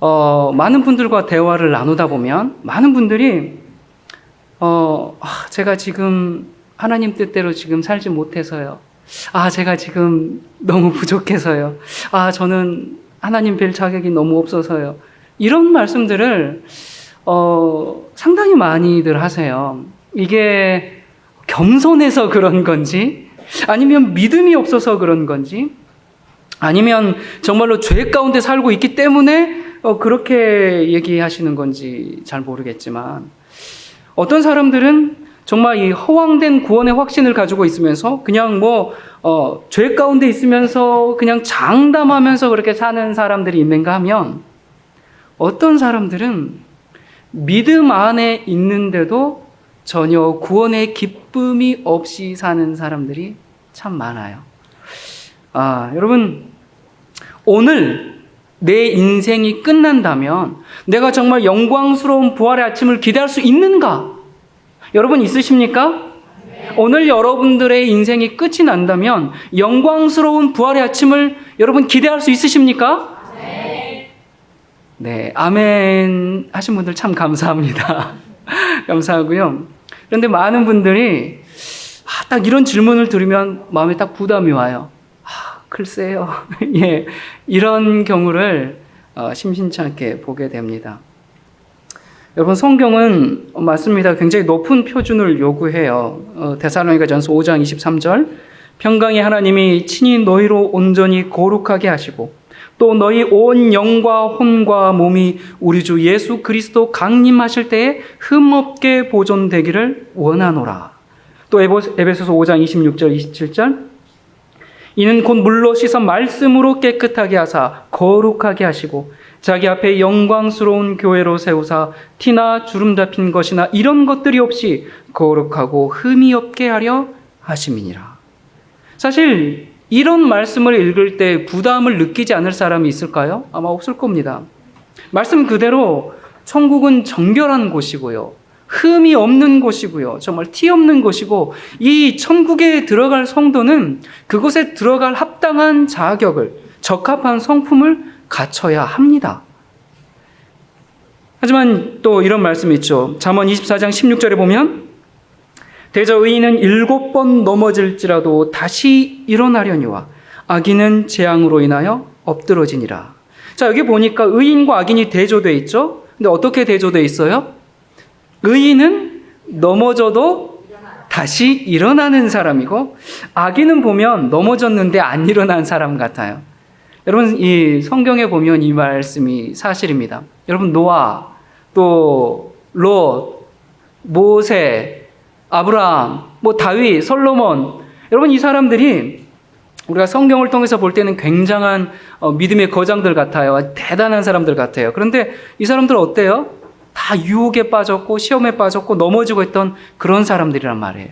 많은 분들과 대화를 나누다 보면 많은 분들이 제가 지금 하나님 뜻대로 지금 살지 못해서요. 제가 지금 너무 부족해서요. 저는 하나님 뵐 자격이 너무 없어서요. 이런 말씀들을 상당히 많이들 하세요. 이게 겸손해서 그런 건지, 아니면 믿음이 없어서 그런 건지, 아니면 정말로 죄 가운데 살고 있기 때문에 그렇게 얘기하시는 건지 잘 모르겠지만, 어떤 사람들은 정말 이 허황된 구원의 확신을 가지고 있으면서 그냥 죄 가운데 있으면서 그냥 장담하면서 그렇게 사는 사람들이 있는가 하면, 어떤 사람들은 믿음 안에 있는데도 전혀 구원의 기쁨이 없이 사는 사람들이 참 많아요. 여러분, 오늘 내 인생이 끝난다면 내가 정말 영광스러운 부활의 아침을 기대할 수 있는가? 여러분 있으십니까? 네. 오늘 여러분들의 인생이 끝이 난다면 영광스러운 부활의 아침을 여러분 기대할 수 있으십니까? 네, 아멘 하신 분들 참 감사합니다. 감사하고요. 그런데 많은 분들이 딱 이런 질문을 들으면 마음에 딱 부담이 와요. 글쎄요. 예, 이런 경우를 심심치 않게 보게 됩니다. 여러분, 성경은 맞습니다. 굉장히 높은 표준을 요구해요. 데살로니가전서 5장 23절, 평강의 하나님이 친히 너희로 온전히 거룩하게 하시고 또 너희 온 영과 혼과 몸이 우리 주 예수 그리스도 강림하실 때에 흠없게 보존되기를 원하노라. 또 에베소서 5장 26절 27절, 이는 곧 물로 씻어 말씀으로 깨끗하게 하사 거룩하게 하시고 자기 앞에 영광스러운 교회로 세우사 티나 주름 잡힌 것이나 이런 것들이 없이 거룩하고 흠이 없게 하려 하심이니라. 사실 이런 말씀을 읽을 때 부담을 느끼지 않을 사람이 있을까요? 아마 없을 겁니다. 말씀 그대로 천국은 정결한 곳이고요, 흠이 없는 곳이고요, 정말 티 없는 곳이고, 이 천국에 들어갈 성도는 그곳에 들어갈 합당한 자격을, 적합한 성품을 갖춰야 합니다. 하지만 또 이런 말씀이 있죠. 잠언 24장 16절에 보면 대저 의인은 7번 넘어질지라도 다시 일어나려니와 악인은 재앙으로 인하여 엎드러지니라. 자, 여기 보니까 의인과 악인이 대조되어 있죠. 근데 어떻게 되어져 있어요? 의인은 넘어져도 다시 일어나는 사람이고, 악인은 보면 넘어졌는데 안 일어난 사람 같아요. 여러분, 이 성경에 보면 이 말씀이 사실입니다. 여러분, 노아, 또 롯, 모세, 아브라함, 다윗, 솔로몬, 여러분 이 사람들이 우리가 성경을 통해서 볼 때는 굉장한 믿음의 거장들 같아요. 대단한 사람들 같아요. 그런데 이 사람들은 어때요? 다 유혹에 빠졌고 시험에 빠졌고 넘어지고 했던 그런 사람들이란 말이에요.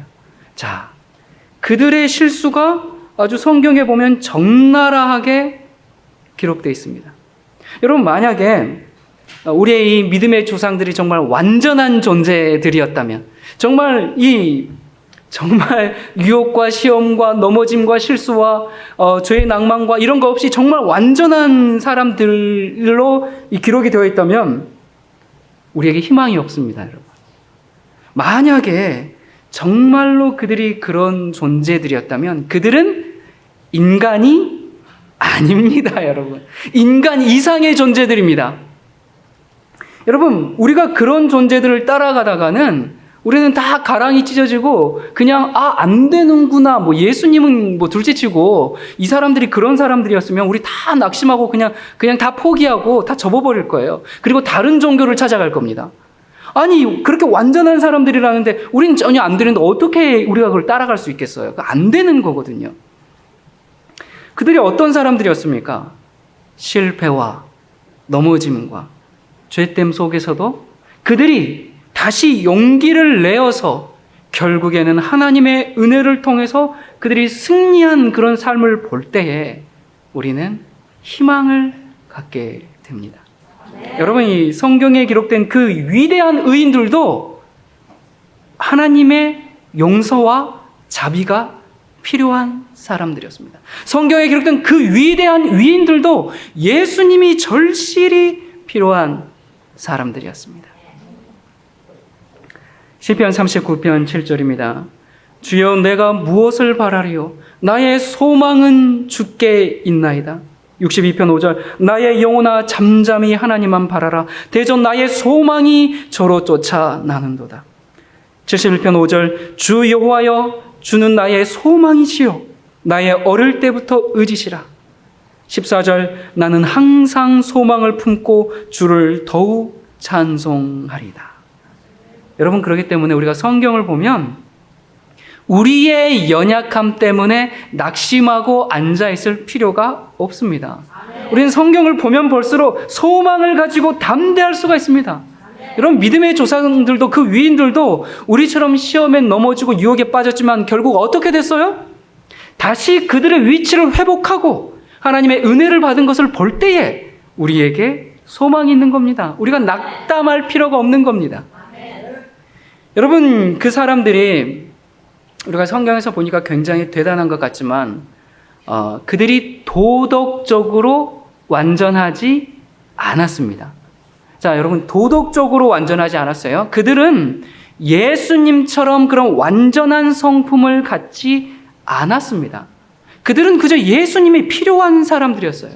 자, 그들의 실수가 아주 성경에 보면 적나라하게 기록되어 있습니다. 여러분, 만약에 우리의 이 믿음의 조상들이 정말 완전한 존재들이었다면, 정말 유혹과 시험과 넘어짐과 실수와 죄의 낭만과 이런 거 없이 정말 완전한 사람들로 이 기록이 되어 있다면 우리에게 희망이 없습니다, 여러분. 만약에 정말로 그들이 그런 존재들이었다면 그들은 인간이 아닙니다, 여러분. 인간 이상의 존재들입니다. 여러분, 우리가 그런 존재들을 따라가다가는 우리는 다 가랑이 찢어지고 그냥 안 되는구나, 예수님은 둘째치고 이 사람들이 그런 사람들이었으면 우리 다 낙심하고 그냥 다 포기하고 다 접어버릴 거예요. 그리고 다른 종교를 찾아갈 겁니다. 아니, 그렇게 완전한 사람들이라는데 우리는 전혀 안 되는데 어떻게 우리가 그걸 따라갈 수 있겠어요? 안 되는 거거든요. 그들이 어떤 사람들이었습니까? 실패와 넘어짐과 죄됨 속에서도 그들이 다시 용기를 내어서 결국에는 하나님의 은혜를 통해서 그들이 승리한 그런 삶을 볼 때에 우리는 희망을 갖게 됩니다. 네. 여러분, 이 성경에 기록된 그 위대한 의인들도 하나님의 용서와 자비가 필요한 사람들이었습니다. 성경에 기록된 그 위대한 위인들도 예수님이 절실히 필요한 사람들이었습니다. 시편 39편 7절입니다. 주여 내가 무엇을 바라리요? 나의 소망은 주께 있나이다. 62편 5절 나의 영혼아 잠잠히 하나님만 바라라. 대전 나의 소망이 저로 쫓아 나는도다. 71편 5절 주 여호와여 주는 나의 소망이시요 나의 어릴 때부터 의지시라. 14절 나는 항상 소망을 품고 주를 더욱 찬송하리다. 여러분 그렇기 때문에 우리가 성경을 보면 우리의 연약함 때문에 낙심하고 앉아있을 필요가 없습니다. 우리는 성경을 보면 볼수록 소망을 가지고 담대할 수가 있습니다. 여러분 믿음의 조상들도 그 위인들도 우리처럼 시험에 넘어지고 유혹에 빠졌지만 결국 어떻게 됐어요? 다시 그들의 위치를 회복하고 하나님의 은혜를 받은 것을 볼 때에 우리에게 소망이 있는 겁니다. 우리가 낙담할 필요가 없는 겁니다. 여러분 그 사람들이 우리가 성경에서 보니까 굉장히 대단한 것 같지만 그들이 도덕적으로 완전하지 않았습니다. 자, 여러분 도덕적으로 완전하지 않았어요. 그들은 예수님처럼 그런 완전한 성품을 갖지 않았습니다. 그들은 그저 예수님이 필요한 사람들이었어요.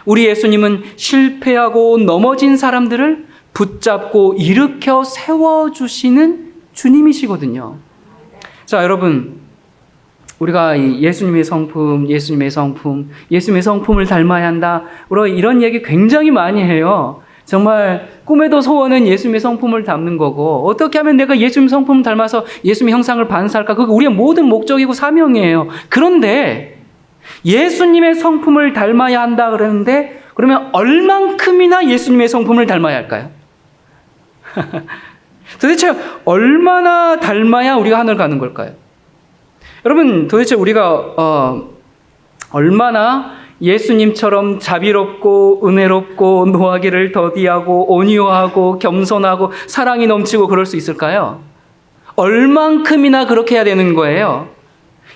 우리 예수님은 실패하고 넘어진 사람들을 붙잡고 일으켜 세워주시는 주님이시거든요. 자, 여러분 우리가 예수님의 성품, 예수님의 성품을 닮아야 한다. 우리가 이런 얘기 굉장히 많이 해요. 정말 꿈에도 소원은 예수님의 성품을 담는 거고 어떻게 하면 내가 예수님 성품을 닮아서 예수님의 형상을 반사할까? 그게 우리의 모든 목적이고 사명이에요. 그런데 예수님의 성품을 닮아야 한다 그러는데 그러면 얼만큼이나 예수님의 성품을 닮아야 할까요? 도대체 얼마나 닮아야 우리가 하늘 가는 걸까요? 여러분 도대체 우리가 얼마나 예수님처럼 자비롭고 은혜롭고 노하기를 더디하고 온유하고 겸손하고 사랑이 넘치고 그럴 수 있을까요? 얼만큼이나 그렇게 해야 되는 거예요?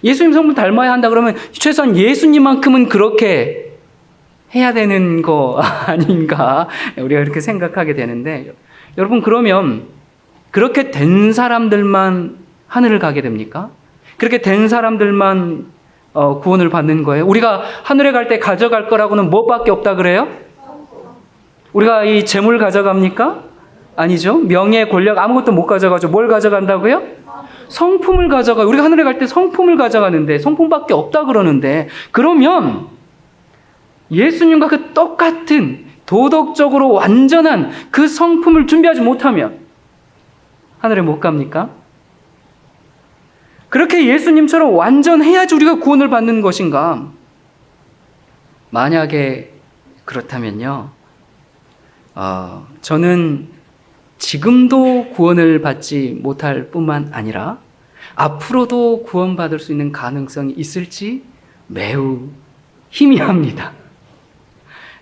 예수님 성품 닮아야 한다 그러면 최소한 예수님만큼은 그렇게 해야 되는 거 아닌가 우리가 이렇게 생각하게 되는데 여러분 그러면 그렇게 된 사람들만 하늘을 가게 됩니까? 그렇게 된 사람들만 구원을 받는 거예요? 우리가 하늘에 갈 때 가져갈 거라고는 뭐밖에 없다 그래요? 우리가 이 재물 가져갑니까? 아니죠. 명예, 권력 아무것도 못 가져가죠. 뭘 가져간다고요? 성품을 가져가요. 우리가 하늘에 갈 때 성품을 가져가는데 성품밖에 없다 그러는데 그러면 예수님과 그 똑같은 도덕적으로 완전한 그 성품을 준비하지 못하면 하늘에 못 갑니까? 그렇게 예수님처럼 완전해야지 우리가 구원을 받는 것인가? 만약에 그렇다면요, 저는 지금도 구원을 받지 못할 뿐만 아니라 앞으로도 구원받을 수 있는 가능성이 있을지 매우 희미합니다.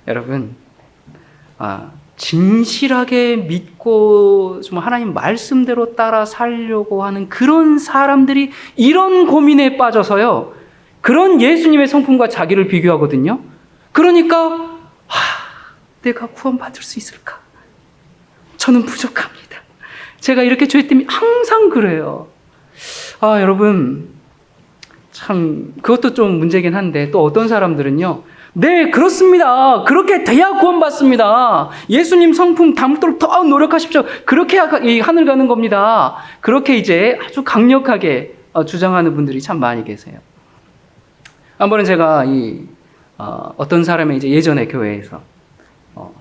여러분, 진실하게 믿고 좀 하나님 말씀대로 따라 살려고 하는 그런 사람들이 이런 고민에 빠져서요, 그런 예수님의 성품과 자기를 비교하거든요. 그러니까 내가 구원받을 수 있을까? 저는 부족합니다. 제가 이렇게 죄 때문에 항상 그래요. 여러분 참 그것도 좀 문제긴 한데 또 어떤 사람들은요, 네, 그렇습니다. 그렇게 돼야 구원받습니다. 예수님 성품 담도록 더 노력하십시오. 그렇게 이 하늘 가는 겁니다. 그렇게 이제 아주 강력하게 주장하는 분들이 참 많이 계세요. 한 번은 제가 어떤 사람의 이제 예전에 교회에서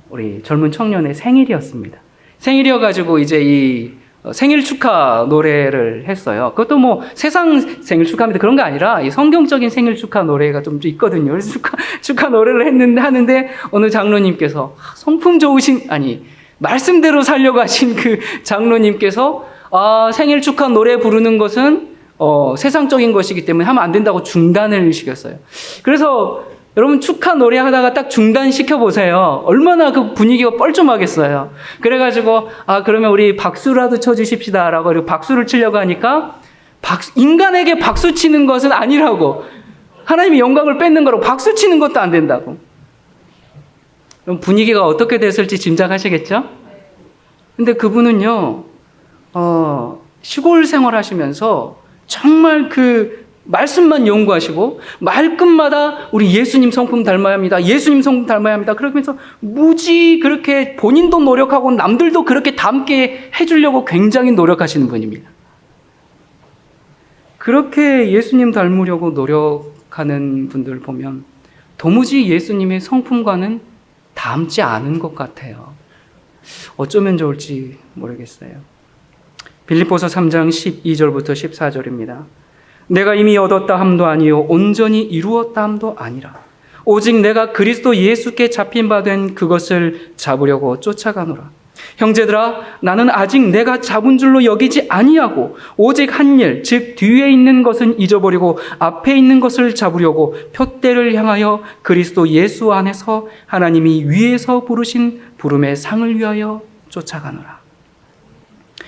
우리 젊은 청년의 생일이었습니다. 생일이어가지고 이제 이 생일 축하 노래를 했어요. 그것도 뭐 세상 생일 축하합니다 그런 게 아니라 이 성경적인 생일 축하 노래가 좀 있거든요. 그래서 축하 노래를 하는데 어느 장로님께서 성품 좋으신, 말씀대로 살려고 하신 그 장로님께서 생일 축하 노래 부르는 것은 세상적인 것이기 때문에 하면 안 된다고 중단을 시켰어요. 그래서 여러분 축하 노래 하다가 딱 중단시켜 보세요. 얼마나 그 분위기가 뻘쭘하겠어요. 그래가지고 그러면 우리 박수라도 쳐주십시다 라고 이렇게 박수를 치려고 하니까 인간에게 박수 치는 것은 아니라고, 하나님의 영광을 뺏는 거라고, 박수 치는 것도 안 된다고. 분위기가 어떻게 됐을지 짐작하시겠죠? 근데 그분은요, 시골 생활하시면서 정말 그 말씀만 연구하시고 말끝마다 우리 예수님 성품 닮아야 합니다. 예수님 성품 닮아야 합니다. 그러면서 무지 그렇게 본인도 노력하고 남들도 그렇게 닮게 해주려고 굉장히 노력하시는 분입니다. 그렇게 예수님 닮으려고 노력하는 분들 보면 도무지 예수님의 성품과는 닮지 않은 것 같아요. 어쩌면 좋을지 모르겠어요. 빌립보서 3장 12절부터 14절입니다. 내가 이미 얻었다 함도 아니요 온전히 이루었다 함도 아니라 오직 내가 그리스도 예수께 잡힌 바 된 그것을 잡으려고 쫓아가노라. 형제들아 나는 아직 내가 잡은 줄로 여기지 아니하고 오직 한 일 즉 뒤에 있는 것은 잊어버리고 앞에 있는 것을 잡으려고 표대를 향하여 그리스도 예수 안에서 하나님이 위에서 부르신 부름의 상을 위하여 쫓아가노라.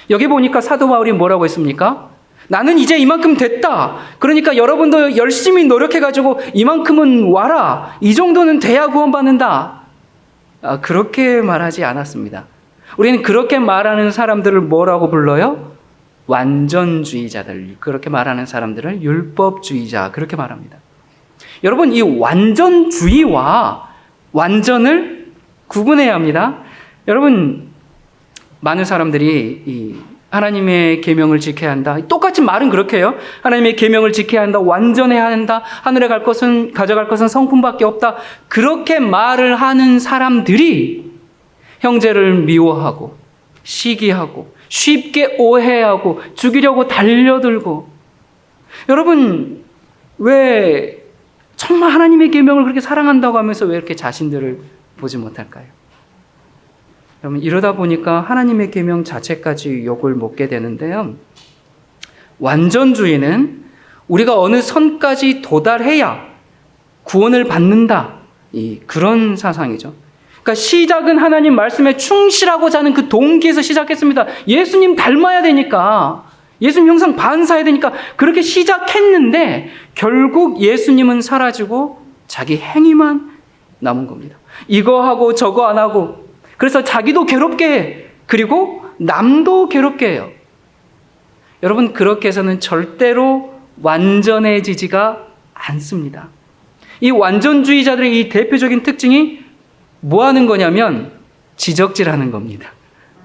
여기 보니까 사도 바울이 뭐라고 했습니까? 나는 이제 이만큼 됐다. 그러니까 여러분도 열심히 노력해가지고 이만큼은 와라. 이 정도는 돼야 구원받는다. 그렇게 말하지 않았습니다. 우리는 그렇게 말하는 사람들을 뭐라고 불러요? 완전주의자들. 그렇게 말하는 사람들을 율법주의자. 그렇게 말합니다. 여러분, 이 완전주의와 완전을 구분해야 합니다. 여러분, 많은 사람들이 이 하나님의 계명을 지켜야 한다. 똑같이 말은 그렇게 해요. 하나님의 계명을 지켜야 한다. 완전해야 한다. 하늘에 가져갈 것은 성품밖에 없다. 그렇게 말을 하는 사람들이 형제를 미워하고 시기하고 쉽게 오해하고 죽이려고 달려들고, 여러분 왜 정말 하나님의 계명을 그렇게 사랑한다고 하면서 왜 이렇게 자신들을 보지 못할까요? 여러분 이러다 보니까 하나님의 계명 자체까지 욕을 먹게 되는데요. 완전주의는 우리가 어느 선까지 도달해야 구원을 받는다, 그런 사상이죠. 그러니까 시작은 하나님 말씀에 충실하고자 하는 그 동기에서 시작했습니다. 예수님 닮아야 되니까, 예수님 형상 반사해야 되니까 그렇게 시작했는데 결국 예수님은 사라지고 자기 행위만 남은 겁니다. 이거 하고 저거 안 하고, 그래서 자기도 괴롭게 해. 그리고 남도 괴롭게 해요. 여러분 그렇게 해서는 절대로 완전해지지가 않습니다. 이 완전주의자들의 이 대표적인 특징이 뭐 하는 거냐면 지적질하는 겁니다.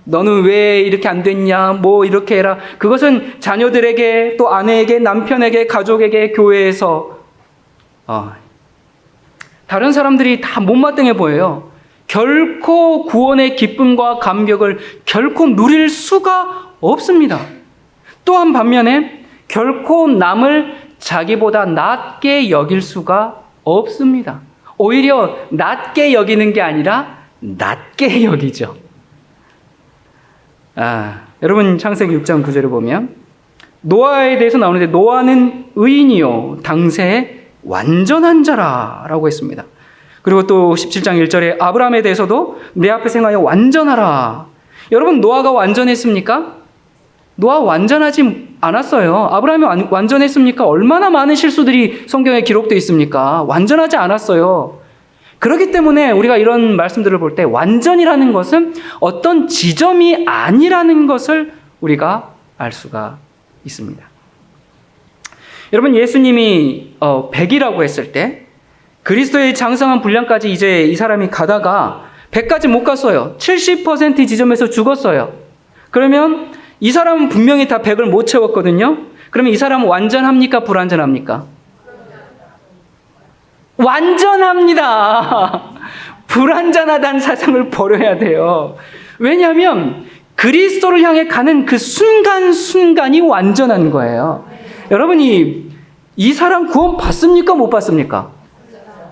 너는 왜 이렇게 안 됐냐, 뭐 이렇게 해라. 그것은 자녀들에게, 또 아내에게, 남편에게, 가족에게, 교회에서 다른 사람들이 다 못마땅해 보여요. 결코 구원의 기쁨과 감격을 결코 누릴 수가 없습니다. 또한 반면에 결코 남을 자기보다 낮게 여길 수가 없습니다. 오히려 낮게 여기는 게 아니라 낮게 여기죠. 여러분 창세기 6장 9절을 보면 노아에 대해서 나오는데 노아는 의인이요 당세에 완전한 자라라고 했습니다. 그리고 또 17장 1절에 아브라함에 대해서도 내 앞에 행하여 완전하라. 여러분 노아가 완전했습니까? 노아 완전하지 않았어요. 아브라함이 완전했습니까? 얼마나 많은 실수들이 성경에 기록되어 있습니까? 완전하지 않았어요. 그렇기 때문에 우리가 이런 말씀들을 볼 때 완전이라는 것은 어떤 지점이 아니라는 것을 우리가 알 수가 있습니다. 여러분 예수님이 100이라고 했을 때 그리스도의 장성한 분량까지 이제 이 사람이 가다가 100까지 못 갔어요. 70% 지점에서 죽었어요. 그러면 이 사람은 분명히 다 100을 못 채웠거든요. 그러면 이 사람은 완전합니까? 불완전합니까? 완전합니다. 불완전하다는 사상을 버려야 돼요. 왜냐하면 그리스도를 향해 가는 그 순간순간이 완전한 거예요. 여러분이 이 사람 구원 받습니까? 못 받습니까?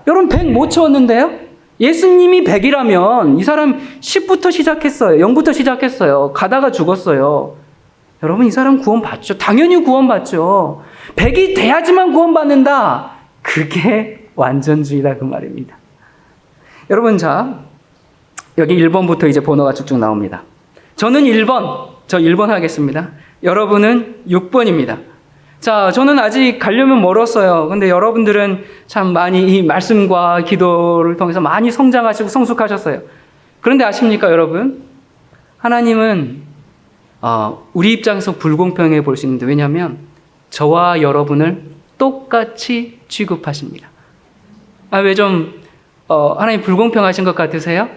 여러분 100 못 채웠는데요? 예수님이 100이라면 이 사람 10부터 시작했어요. 0부터 시작했어요. 가다가 죽었어요. 여러분 이 사람 구원 받죠. 당연히 구원 받죠. 100이 돼야지만 구원 받는다. 그게 완전주의다 그 말입니다. 여러분 자 여기 1번부터 이제 번호가 쭉쭉 나옵니다. 저는 1번, 저 1번 하겠습니다. 여러분은 6번입니다. 자, 저는 아직 가려면 멀었어요. 근데 여러분들은 참 많이 이 말씀과 기도를 통해서 많이 성장하시고 성숙하셨어요. 그런데 아십니까, 여러분? 하나님은 우리 입장에서 불공평해 볼 수 있는데, 왜냐하면 저와 여러분을 똑같이 취급하십니다. 왜 좀 하나님 불공평하신 것 같으세요?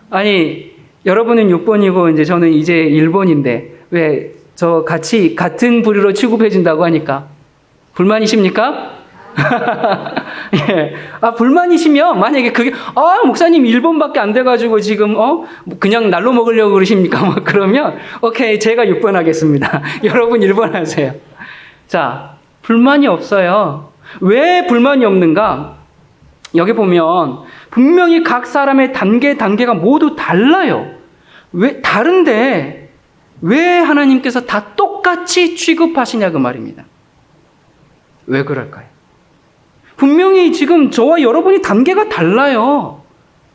아니, 여러분은 6번이고 이제 저는 이제 1번인데 왜 저 같은 부류로 취급해준다고 하니까 불만이십니까? 예. 불만이시면 만약에 그게 목사님 1번밖에 안 돼가지고 지금 그냥 날로 먹으려고 그러십니까? 그러면 오케이, 제가 6번 하겠습니다. 여러분 1번 하세요. 자, 불만이 없어요. 왜 불만이 없는가? 여기 보면 분명히 각 사람의 단계가 모두 달라요. 왜 다른데 왜 하나님께서 다 똑같이 취급하시냐 그 말입니다. 왜 그럴까요? 분명히 지금 저와 여러분이 단계가 달라요.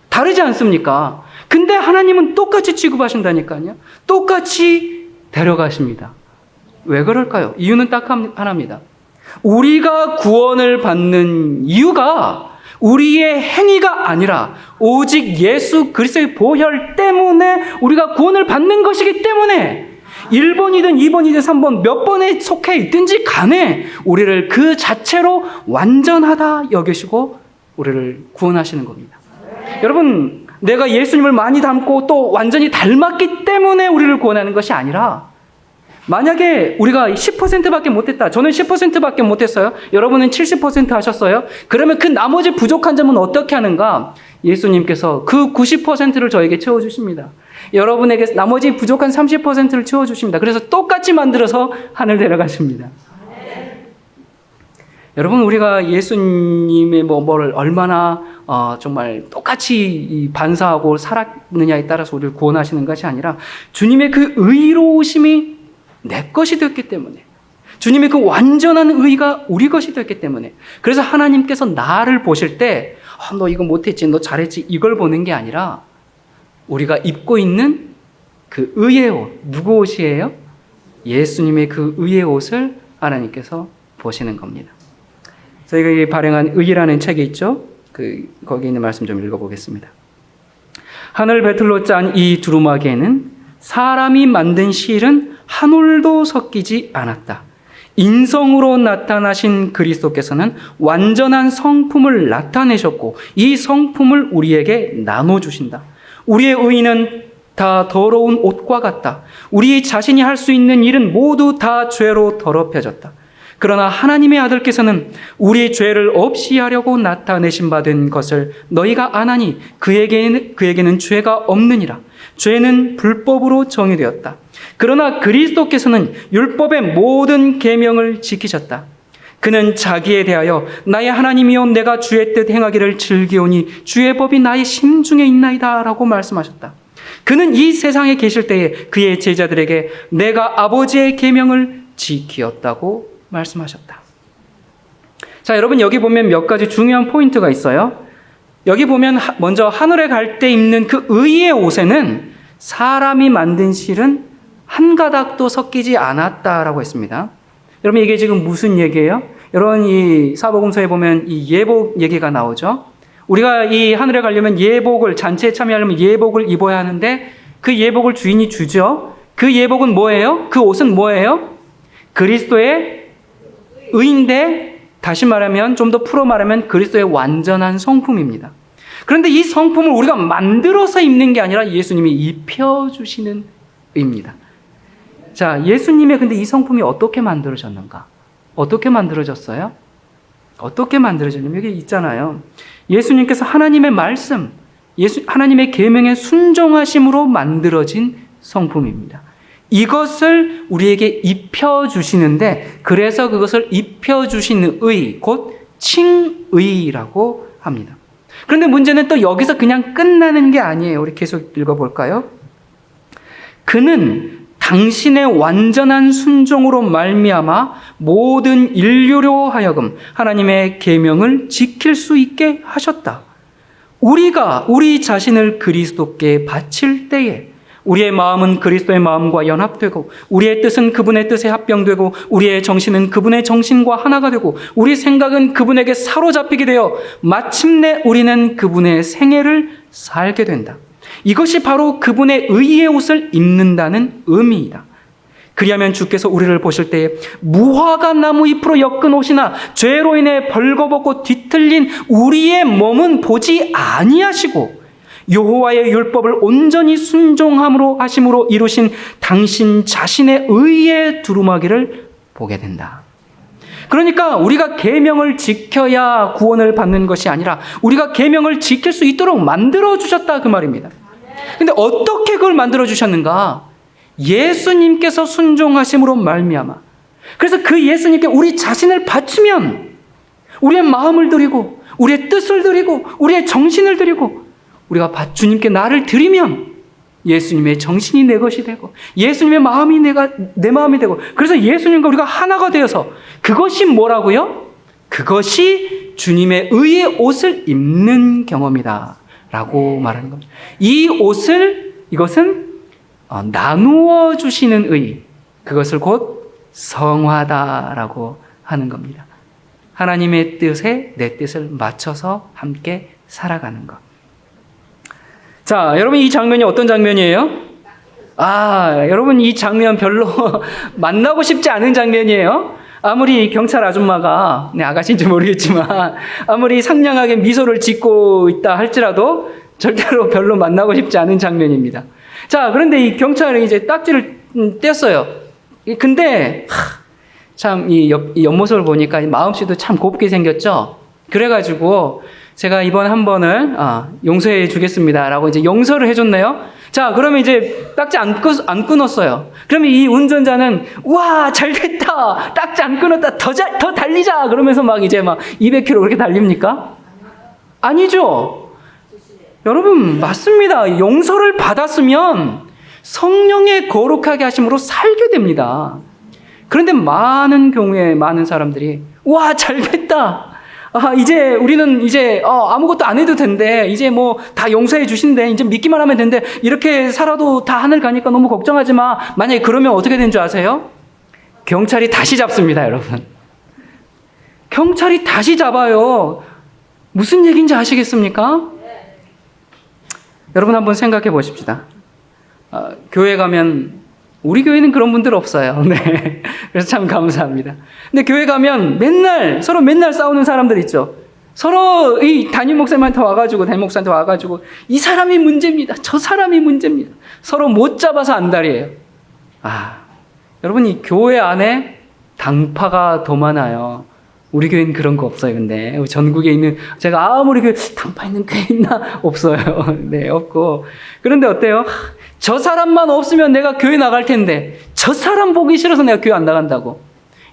다르지 않습니까? 근데 하나님은 똑같이 취급하신다니까요. 똑같이 데려가십니다. 왜 그럴까요? 이유는 딱 하나입니다. 우리가 구원을 받는 이유가 우리의 행위가 아니라 오직 예수 그리스도의 보혈 때문에 우리가 구원을 받는 것이기 때문에 1번이든 2번이든 3번 몇 번에 속해 있든지 간에 우리를 그 자체로 완전하다 여기시고 우리를 구원하시는 겁니다. 여러분, 내가 예수님을 많이 닮고 또 완전히 닮았기 때문에 우리를 구원하는 것이 아니라, 만약에 우리가 10%밖에 못했다. 저는 10%밖에 못했어요. 여러분은 70% 하셨어요. 그러면 그 나머지 부족한 점은 어떻게 하는가? 예수님께서 그 90%를 저에게 채워주십니다. 여러분에게 나머지 부족한 30%를 채워주십니다. 그래서 똑같이 만들어서 하늘 데려가십니다. 여러분, 우리가 예수님의 뭐를 얼마나 정말 똑같이 반사하고 살았느냐에 따라서 우리를 구원하시는 것이 아니라 주님의 그 의로우심이 내 것이 됐기 때문에, 주님의 그 완전한 의가 우리 것이 됐기 때문에, 그래서 하나님께서 나를 보실 때 너 이거 못했지, 너 잘했지, 이걸 보는 게 아니라 우리가 입고 있는 그 의의 옷, 누구 옷이에요? 예수님의 그 의의 옷을 하나님께서 보시는 겁니다. 저희가 발행한 의라는 책이 있죠. 거기 있는 말씀 좀 읽어보겠습니다. 하늘 배틀로 짠 이 두루마기에는 사람이 만든 실은 한 올도 섞이지 않았다. 인성으로 나타나신 그리스도께서는 완전한 성품을 나타내셨고 이 성품을 우리에게 나눠주신다. 우리의 의는 다 더러운 옷과 같다. 우리 자신이 할 수 있는 일은 모두 다 죄로 더럽혀졌다. 그러나 하나님의 아들께서는 우리의 죄를 없이 하려고 나타내신 바 된 것을 너희가 아나니 그에게는 죄가 없느니라. 죄는 불법으로 정의되었다. 그러나 그리스도께서는 율법의 모든 계명을 지키셨다. 그는 자기에 대하여 나의 하나님이여 내가 주의 뜻 행하기를 즐기오니 주의 법이 나의 심중에 있나이다 라고 말씀하셨다. 그는 이 세상에 계실 때에 그의 제자들에게 내가 아버지의 계명을 지키었다고 말씀하셨다. 자, 여러분, 여기 보면 몇 가지 중요한 포인트가 있어요. 여기 보면 먼저 하늘에 갈 때 입는 그 의의 옷에는 사람이 만든 실은 한 가닥도 섞이지 않았다라고 했습니다. 여러분, 이게 지금 무슨 얘기예요? 여러분, 이 사복음서에 보면 이 예복 얘기가 나오죠. 우리가 이 하늘에 가려면 예복을, 잔치에 참여하려면 예복을 입어야 하는데 그 예복을 주인이 주죠. 그 예복은 뭐예요? 그 옷은 뭐예요? 그리스도의 의인데, 다시 말하면 좀 더 풀어 말하면 그리스도의 완전한 성품입니다. 그런데 이 성품을 우리가 만들어서 입는 게 아니라 예수님이 입혀주시는 의입니다. 자, 예수님의 근데 이 성품이 어떻게 만들어졌는가? 어떻게 만들어졌어요? 어떻게 만들어졌냐면 여기 있잖아요. 예수님께서 하나님의 말씀, 하나님의 계명에 순종하심으로 만들어진 성품입니다. 이것을 우리에게 입혀주시는데, 그래서 그것을 입혀주시는 의, 곧 칭의라고 합니다. 그런데 문제는 또 여기서 그냥 끝나는 게 아니에요. 우리 계속 읽어볼까요? 그는 당신의 완전한 순종으로 말미암아 모든 인류로 하여금 하나님의 계명을 지킬 수 있게 하셨다. 우리가 우리 자신을 그리스도께 바칠 때에 우리의 마음은 그리스도의 마음과 연합되고 우리의 뜻은 그분의 뜻에 합병되고 우리의 정신은 그분의 정신과 하나가 되고 우리 생각은 그분에게 사로잡히게 되어 마침내 우리는 그분의 생애를 살게 된다. 이것이 바로 그분의 의의 옷을 입는다는 의미이다. 그리하면 주께서 우리를 보실 때에 무화과 나무 잎으로 엮은 옷이나 죄로 인해 벌거벗고 뒤틀린 우리의 몸은 보지 아니하시고 여호와의 율법을 온전히 순종함으로 하심으로 이루신 당신 자신의 의의 두루마기를 보게 된다. 그러니까 우리가 계명을 지켜야 구원을 받는 것이 아니라 우리가 계명을 지킬 수 있도록 만들어 주셨다 그 말입니다. 근데 어떻게 그걸 만들어 주셨는가? 예수님께서 순종하심으로 말미암아. 그래서 그 예수님께 우리 자신을 바치면 우리의 마음을 드리고 우리의 뜻을 드리고 우리의 정신을 드리고 우리가 주님께 나를 드리면 예수님의 정신이 내 것이 되고 예수님의 마음이 내 마음이 되고 그래서 예수님과 우리가 하나가 되어서 그것이 뭐라고요? 그것이 주님의 의의 옷을 입는 경험이다 라고 말하는 겁니다. 이 옷을 이것은 나누어 주시는 의, 그것을 곧 성화다라고 하는 겁니다. 하나님의 뜻에 내 뜻을 맞춰서 함께 살아가는 것. 자, 여러분 이 장면이 어떤 장면이에요? 여러분 이 장면 별로 만나고 싶지 않은 장면이에요. 아무리 경찰 아줌마가 아가씨인지 모르겠지만 아무리 상냥하게 미소를 짓고 있다 할지라도 절대로 별로 만나고 싶지 않은 장면입니다. 자, 그런데 이 경찰이 이제 딱지를 뗐어요. 근데 참 이 옆모습을 보니까 마음씨도 참 곱게 생겼죠. 그래가지고 제가 이번 한 번을 용서해 주겠습니다라고 이제 용서를 해줬네요. 자, 그러면 이제 딱지 안 끊었어요. 그러면 이 운전자는 와, 잘됐다, 딱지 안 끊었다, 더 달리자 그러면서 막 이제 막 200km 그렇게 달립니까? 아니죠. 여러분 맞습니다. 용서를 받았으면 성령의 거룩하게 하심으로 살게 됩니다. 그런데 많은 경우에 많은 사람들이 와, 잘됐다. 이제 우리는 이제 아무것도 안 해도 된대. 이제 뭐 다 용서해 주신대. 이제 믿기만 하면 된대. 이렇게 살아도 다 하늘 가니까 너무 걱정하지 마. 만약에 그러면 어떻게 되는 줄 아세요? 경찰이 다시 잡습니다, 여러분. 경찰이 다시 잡아요. 무슨 얘기인지 아시겠습니까? 여러분 한번 생각해 보십시다. 교회 가면 우리 교회는 그런 분들 없어요. 네. 그래서 참 감사합니다. 근데 교회 가면 서로 맨날 싸우는 사람들 있죠. 서로 이 담임 목사님한테 와가지고 이 사람이 문제입니다. 저 사람이 문제입니다. 서로 못 잡아서 안달이에요. 여러분 이 교회 안에 당파가 더 많아요. 우리 교회는 그런 거 없어요. 근데 전국에 있는 제가 아무리 교회 당파 있는 교회 있나? 없어요. 네, 없고. 그런데 어때요? 저 사람만 없으면 내가 교회 나갈 텐데 저 사람 보기 싫어서 내가 교회 안 나간다고.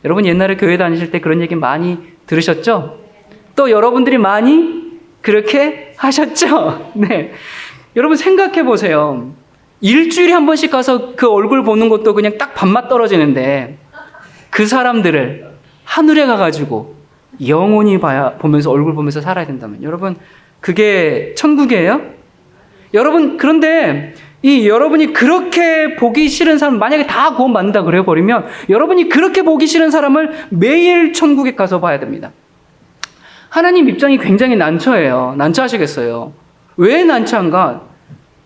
여러분 옛날에 교회 다니실 때 그런 얘기 많이 들으셨죠? 또 여러분들이 많이 그렇게 하셨죠? 네. 여러분 생각해 보세요. 일주일에 한 번씩 가서 그 얼굴 보는 것도 그냥 딱 밥맛 떨어지는데 그 사람들을 하늘에 가가지고 영원히 보면서 얼굴 보면서 살아야 된다면 여러분 그게 천국이에요? 여러분 그런데 여러분이 그렇게 보기 싫은 사람 만약에 다 구원 받는다 그래 버리면 여러분이 그렇게 보기 싫은 사람을 매일 천국에 가서 봐야 됩니다. 하나님 입장이 굉장히 난처해요. 난처하시겠어요. 왜 난처한가?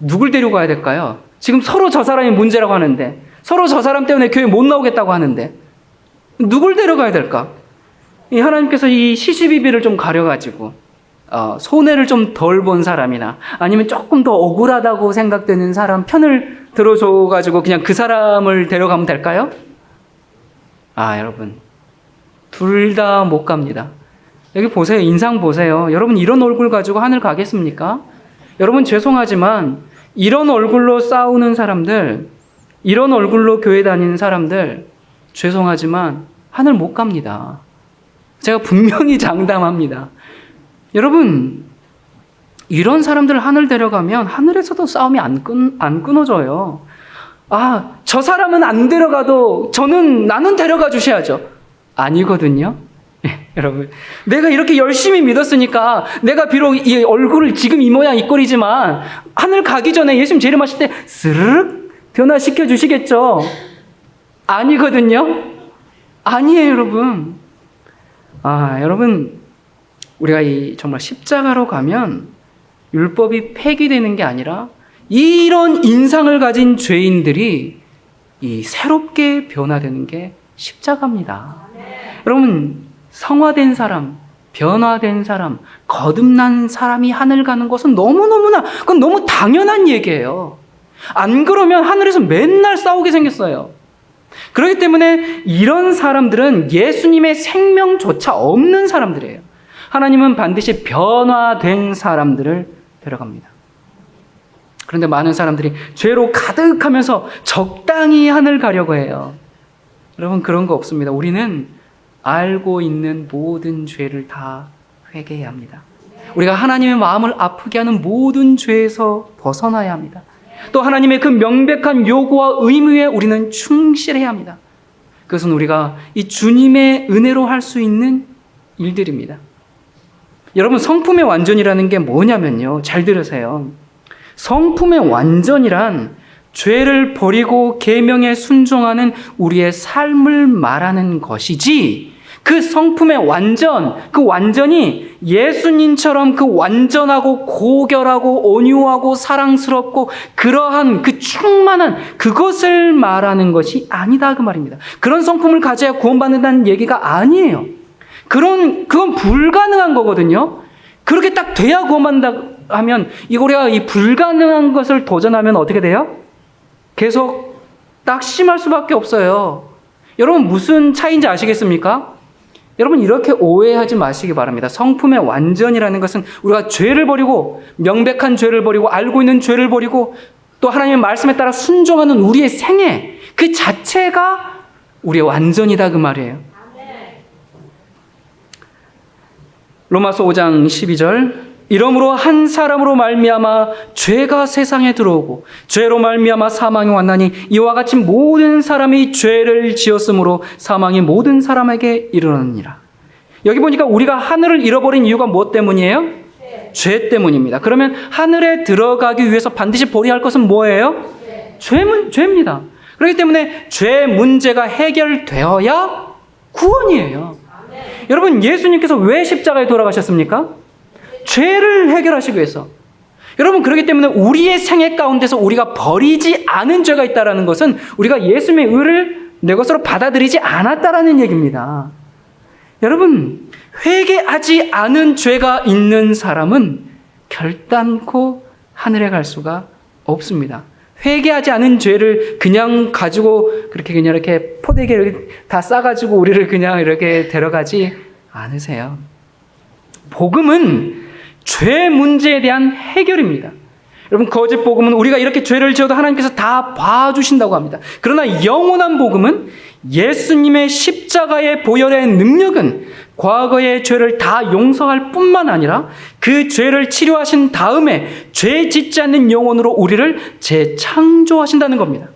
누굴 데리고 가야 될까요? 지금 서로 저 사람이 문제라고 하는데 서로 저 사람 때문에 교회 못 나오겠다고 하는데 누굴 데려가야 될까? 이 하나님께서 이 시시비비를 좀 가려가지고 손해를 좀 덜 본 사람이나 아니면 조금 더 억울하다고 생각되는 사람 편을 들어줘가지고 그냥 그 사람을 데려가면 될까요? 여러분 둘 다 못 갑니다. 여기 보세요. 인상 보세요. 여러분 이런 얼굴 가지고 하늘 가겠습니까? 여러분 죄송하지만 이런 얼굴로 싸우는 사람들, 이런 얼굴로 교회 다니는 사람들 죄송하지만 하늘 못 갑니다. 제가 분명히 장담합니다. 여러분 이런 사람들 하늘 데려가면 하늘에서도 싸움이 안 끊어져요. 저 사람은 안 데려가도 나는 데려가 주셔야죠. 아니거든요. 여러분, 내가 이렇게 열심히 믿었으니까 내가 비록 이 얼굴을 지금 이 모양 이 꼴이지만 하늘 가기 전에 예수님 재림하실 때 스르륵 변화시켜 주시겠죠? 아니거든요. 아니에요, 여러분. 여러분, 우리가 정말 십자가로 가면 율법이 폐기되는 게 아니라 이런 인상을 가진 죄인들이 새롭게 변화되는 게 십자가입니다. 여러분, 성화된 사람, 변화된 사람, 거듭난 사람이 하늘 가는 것은 그건 너무 당연한 얘기예요. 안 그러면 하늘에서 맨날 싸우게 생겼어요. 그렇기 때문에 이런 사람들은 예수님의 생명조차 없는 사람들이에요. 하나님은 반드시 변화된 사람들을 데려갑니다. 그런데 많은 사람들이 죄로 가득하면서 적당히 하늘 가려고 해요. 여러분, 그런 거 없습니다. 우리는 알고 있는 모든 죄를 다 회개해야 합니다. 우리가 하나님의 마음을 아프게 하는 모든 죄에서 벗어나야 합니다. 또 하나님의 그 명백한 요구와 의무에 우리는 충실해야 합니다. 그것은 우리가 이 주님의 은혜로 할 수 있는 일들입니다. 여러분, 성품의 완전이라는 게 뭐냐면요, 잘 들으세요. 성품의 완전이란 죄를 버리고 계명에 순종하는 우리의 삶을 말하는 것이지, 그 성품의 완전, 그 완전이 예수님처럼 그 완전하고 고결하고 온유하고 사랑스럽고 그러한 그 충만한 그것을 말하는 것이 아니다, 그 말입니다. 그런 성품을 가져야 구원받는다는 얘기가 아니에요. 그건 불가능한 거거든요. 그렇게 딱 돼야 구원받는다 하면 우리가 이 불가능한 것을 도전하면 어떻게 돼요? 계속 낙심할 수밖에 없어요. 여러분, 무슨 차이인지 아시겠습니까? 여러분, 이렇게 오해하지 마시기 바랍니다. 성품의 완전이라는 것은 우리가 죄를 버리고, 명백한 죄를 버리고, 알고 있는 죄를 버리고, 또 하나님의 말씀에 따라 순종하는 우리의 생애, 그 자체가 우리의 완전이다, 그 말이에요. 로마서 5장 12절, 이러므로 한 사람으로 말미암아 죄가 세상에 들어오고 죄로 말미암아 사망이 왔나니 이와 같이 모든 사람이 죄를 지었으므로 사망이 모든 사람에게 이르렀느니라. 여기 보니까 우리가 하늘을 잃어버린 이유가 무엇 때문이에요? 죄 때문입니다. 그러면 하늘에 들어가기 위해서 반드시 버려야 할 것은 뭐예요? 죄입니다. 그렇기 때문에 죄 문제가 해결되어야 구원이에요. 여러분, 예수님께서 왜 십자가에 돌아가셨습니까? 죄를 해결하시기 위해서. 여러분, 그렇기 때문에 우리의 생애 가운데서 우리가 버리지 않은 죄가 있다는 것은 우리가 예수님의 의를 내 것으로 받아들이지 않았다라는 얘기입니다. 여러분, 회개하지 않은 죄가 있는 사람은 결단코 하늘에 갈 수가 없습니다. 회개하지 않은 죄를 그냥 가지고 그냥 이렇게 포대기를 다 싸가지고 우리를 그냥 이렇게 데려가지 않으세요. 복음은 죄 문제에 대한 해결입니다. 여러분, 거짓 복음은 우리가 이렇게 죄를 지어도 하나님께서 다 봐주신다고 합니다. 그러나 영원한 복음은 예수님의 십자가의 보혈의 능력은 과거의 죄를 다 용서할 뿐만 아니라 그 죄를 치료하신 다음에 죄 짓지 않는 영혼으로 우리를 재창조하신다는 겁니다.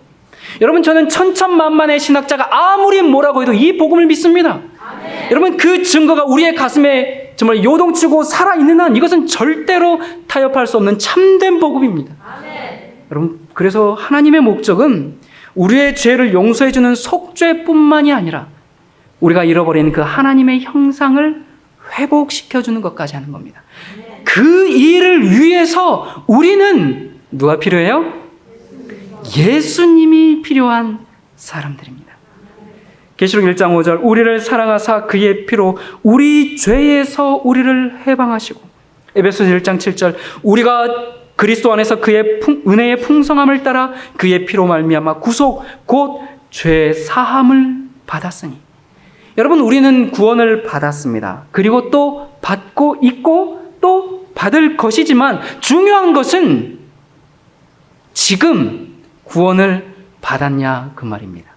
여러분, 저는 천천만만의 신학자가 아무리 뭐라고 해도 이 복음을 믿습니다. 아멘. 여러분, 그 증거가 우리의 가슴에 정말 요동치고 살아있는 한 이것은 절대로 타협할 수 없는 참된 복음입니다. 아멘. 여러분, 그래서 하나님의 목적은 우리의 죄를 용서해주는 속죄뿐만이 아니라 우리가 잃어버린 그 하나님의 형상을 회복시켜주는 것까지 하는 겁니다. 아멘. 그 일을 위해서 우리는 누가 필요해요? 예수님이 필요한 사람들입니다. 계시록 1장 5절, 우리를 사랑하사 그의 피로 우리 죄에서 우리를 해방하시고, 에베소서 1장 7절, 우리가 그리스도 안에서 그의 은혜의 풍성함을 따라 그의 피로 말미암아 구속 곧 죄 사함을 받았으니. 여러분, 우리는 구원을 받았습니다. 그리고 또 받고 있고 또 받을 것이지만 중요한 것은 지금 구원을 받았냐, 그 말입니다.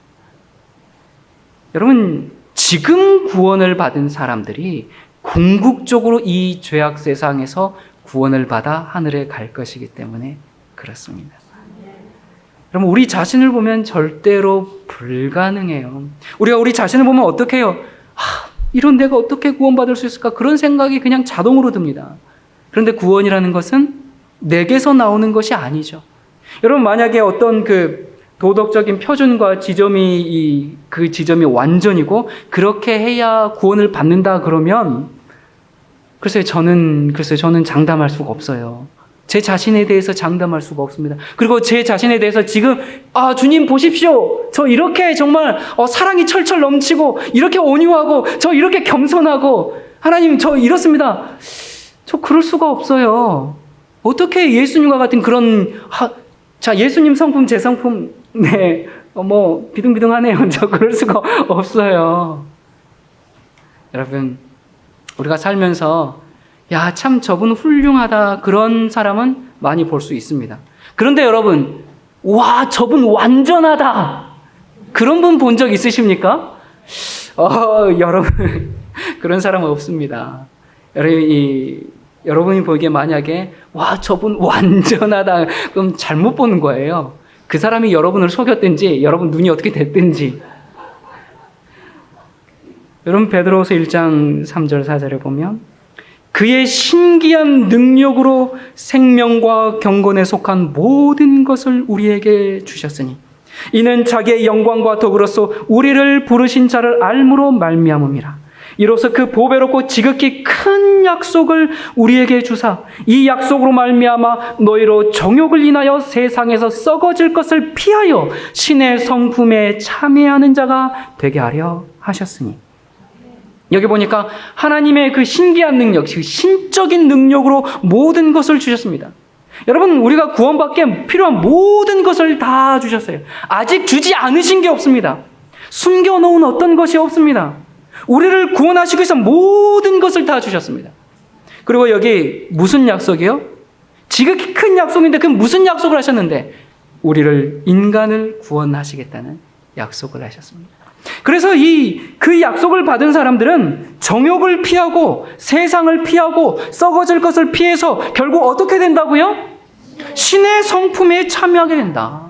여러분, 지금 구원을 받은 사람들이 궁극적으로 이 죄악 세상에서 구원을 받아 하늘에 갈 것이기 때문에 그렇습니다. 여러분, 우리 자신을 보면 절대로 불가능해요. 우리가 우리 자신을 보면 어떻게 해요? 이런 내가 어떻게 구원받을 수 있을까? 그런 생각이 그냥 자동으로 듭니다. 그런데 구원이라는 것은 내게서 나오는 것이 아니죠. 여러분, 만약에 어떤 그 도덕적인 표준과 지점이 그 지점이 완전이고 그렇게 해야 구원을 받는다 그러면 글쎄요, 저는 장담할 수가 없어요. 제 자신에 대해서 장담할 수가 없습니다. 그리고 제 자신에 대해서 지금 주님 보십시오. 저 이렇게 정말 사랑이 철철 넘치고 이렇게 온유하고 저 이렇게 겸손하고 하나님 저 이렇습니다. 저 그럴 수가 없어요. 어떻게 예수님과 같은 그런 예수님 성품 제 성품 네 비등비등하네요. 저 그럴 수가 없어요. 여러분, 우리가 살면서 참 저분 훌륭하다 그런 사람은 많이 볼 수 있습니다. 그런데 여러분, 와 저분 완전하다 그런 분 본 적 있으십니까? 여러분 그런 사람은 없습니다. 여러분이 보기에 만약에 와 저분 완전하다 그럼 잘못 보는 거예요. 그 사람이 여러분을 속였든지 여러분 눈이 어떻게 됐든지. 여러분, 베드로후서 1장 3절 4절에 보면 그의 신기한 능력으로 생명과 경건에 속한 모든 것을 우리에게 주셨으니 이는 자기의 영광과 덕으로서 우리를 부르신 자를 알므로 말미암음이라. 이로써 그 보배롭고 지극히 큰 약속을 우리에게 주사 이 약속으로 말미암아 너희로 정욕을 인하여 세상에서 썩어질 것을 피하여 신의 성품에 참여하는 자가 되게 하려 하셨으니. 여기 보니까 하나님의 그 신기한 능력, 신적인 능력으로 모든 것을 주셨습니다. 여러분, 우리가 구원받기에 필요한 모든 것을 다 주셨어요. 아직 주지 않으신 게 없습니다. 숨겨놓은 어떤 것이 없습니다. 우리를 구원하시기 위해서 모든 것을 다 주셨습니다. 그리고 여기 무슨 약속이요? 지극히 큰 약속인데 그 무슨 약속을 하셨는데 우리를 인간을 구원하시겠다는 약속을 하셨습니다. 그래서 그 약속을 받은 사람들은 정욕을 피하고 세상을 피하고 썩어질 것을 피해서 결국 어떻게 된다고요? 신의 성품에 참여하게 된다.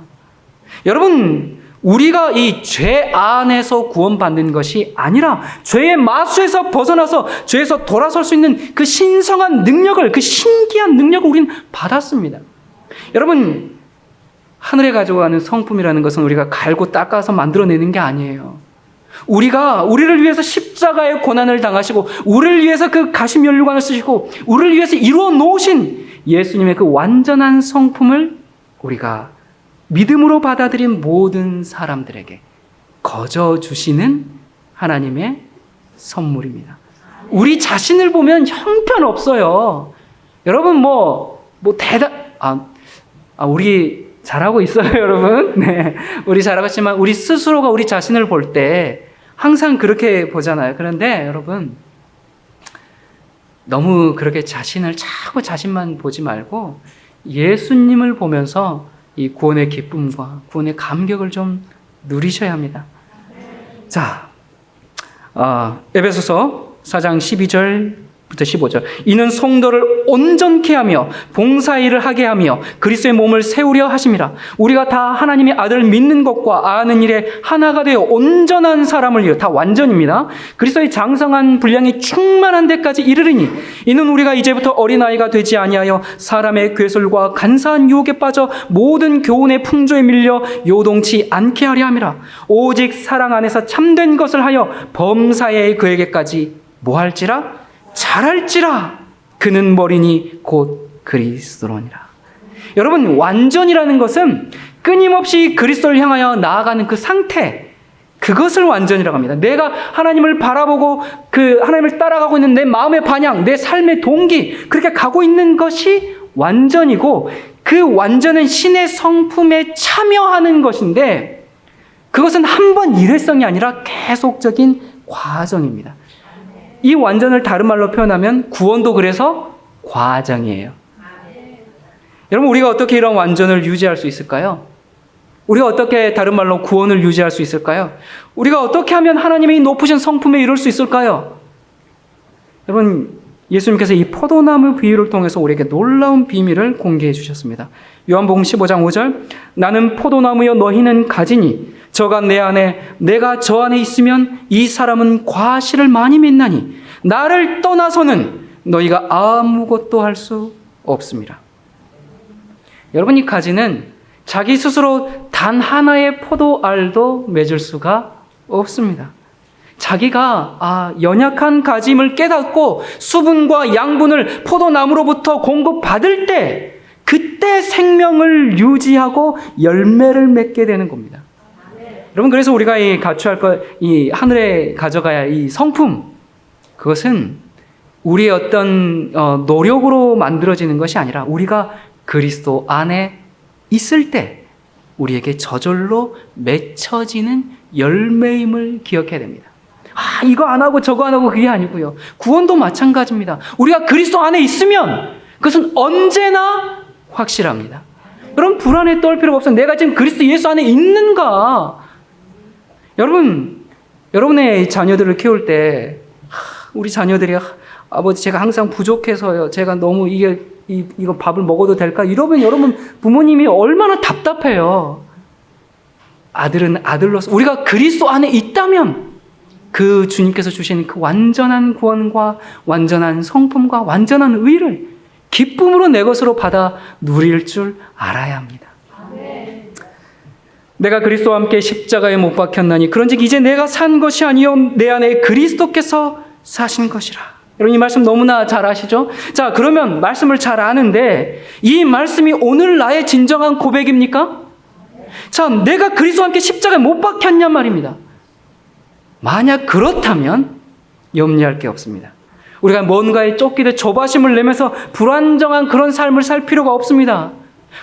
여러분, 우리가 이 죄 안에서 구원받는 것이 아니라 죄의 마수에서 벗어나서 죄에서 돌아설 수 있는 그 신성한 능력을, 그 신기한 능력을 우리는 받았습니다. 여러분, 하늘에 가져가는 성품이라는 것은 우리가 갈고 닦아서 만들어내는 게 아니에요. 우리를 위해서 십자가의 고난을 당하시고 우리를 위해서 그 가시면류관을 쓰시고 우리를 위해서 이루어 놓으신 예수님의 그 완전한 성품을 우리가 믿음으로 받아들인 모든 사람들에게 거저 주시는 하나님의 선물입니다. 우리 자신을 보면 형편없어요. 여러분 우리 잘하고 있어요, 여러분. 네, 우리 잘하고 있지만 우리 스스로가 우리 자신을 볼 때 항상 그렇게 보잖아요. 그런데 여러분, 너무 그렇게 자꾸 자신만 보지 말고 예수님을 보면서 이 구원의 기쁨과 구원의 감격을 좀 누리셔야 합니다. 자, 에베소서 4장 12절부터 15절. 이는 성도를 온전케 하며 봉사일을 하게 하며 그리스도의 몸을 세우려 하심이라. 우리가 다 하나님의 아들을 믿는 것과 아는 일에 하나가 되어 온전한 사람을 이루어, 다 완전입니다. 그리스도의 장성한 분량이 충만한 데까지 이르리니 이는 우리가 이제부터 어린아이가 되지 아니하여 사람의 괴술과 간사한 유혹에 빠져 모든 교훈의 풍조에 밀려 요동치 않게 하려 함이라. 오직 사랑 안에서 참된 것을 하여 범사에 그에게까지 뭐할지라? 잘할지라. 그는 머리니 곧 그리스도로니라. 여러분, 완전이라는 것은 끊임없이 그리스도를 향하여 나아가는 그 상태, 그것을 완전이라고 합니다. 내가 하나님을 바라보고 그 하나님을 따라가고 있는 내 마음의 반향, 내 삶의 동기, 그렇게 가고 있는 것이 완전이고, 그 완전은 신의 성품에 참여하는 것인데 그것은 한 번 일회성이 아니라 계속적인 과정입니다. 이 완전을 다른 말로 표현하면 구원도 그래서 과정이에요. 여러분, 우리가 어떻게 이런 완전을 유지할 수 있을까요? 우리가 어떻게 다른 말로 구원을 유지할 수 있을까요? 우리가 어떻게 하면 하나님의 높으신 성품에 이룰 수 있을까요? 여러분, 예수님께서 이 포도나무 비유를 통해서 우리에게 놀라운 비밀을 공개해 주셨습니다. 요한복음 15장 5절. 나는 포도나무여 너희는 가지니 저가 내 안에 내가 저 안에 있으면 이 사람은 과실을 많이 맺나니 나를 떠나서는 너희가 아무것도 할 수 없습니다. 여러분, 이 가지는 자기 스스로 단 하나의 포도알도 맺을 수가 없습니다. 자기가 연약한 가짐을 깨닫고 수분과 양분을 포도나무로부터 공급받을 때 그때 생명을 유지하고 열매를 맺게 되는 겁니다. 여러분, 그래서 우리가 이 갖춰야 할 것, 이 하늘에 가져가야 할 이 성품, 그것은 우리의 어떤 노력으로 만들어지는 것이 아니라 우리가 그리스도 안에 있을 때 우리에게 저절로 맺혀지는 열매임을 기억해야 됩니다. 이거 안 하고 저거 안 하고 그게 아니고요. 구원도 마찬가지입니다. 우리가 그리스도 안에 있으면 그것은 언제나 확실합니다. 여러분, 불안에 떨 필요가 없어요. 내가 지금 그리스도 예수 안에 있는가? 여러분, 여러분의 자녀들을 키울 때 우리 자녀들이 아버지 제가 항상 부족해서요. 제가 너무 이거 밥을 먹어도 될까? 이러면 여러분 부모님이 얼마나 답답해요. 아들은 아들로서 우리가 그리스도 안에 있다면 그 주님께서 주신 그 완전한 구원과 완전한 성품과 완전한 의를 기쁨으로 내 것으로 받아 누릴 줄 알아야 합니다. 내가 그리스도와 함께 십자가에 못 박혔나니 그런즉 이제 내가 산 것이 아니요 내 안에 그리스도께서 사신 것이라. 여러분, 이 말씀 너무나 잘 아시죠? 자, 그러면 말씀을 잘 아는데 이 말씀이 오늘 나의 진정한 고백입니까? 자, 내가 그리스도와 함께 십자가에 못 박혔냔 말입니다. 만약 그렇다면 염려할 게 없습니다. 우리가 뭔가에 쫓기듯 조바심을 내면서 불안정한 그런 삶을 살 필요가 없습니다.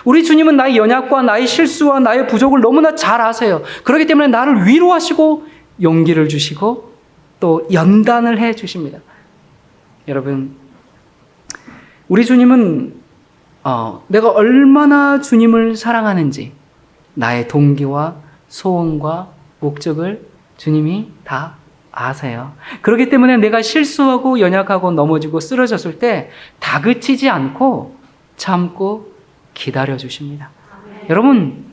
우리 주님은 나의 연약과 나의 실수와 나의 부족을 너무나 잘 아세요. 그렇기 때문에 나를 위로하시고 용기를 주시고 또 연단을 해 주십니다. 여러분, 우리 주님은 내가 얼마나 주님을 사랑하는지 나의 동기와 소원과 목적을 주님이 다 아세요. 그렇기 때문에 내가 실수하고 연약하고 넘어지고 쓰러졌을 때 다그치지 않고 참고 기다려 주십니다. 여러분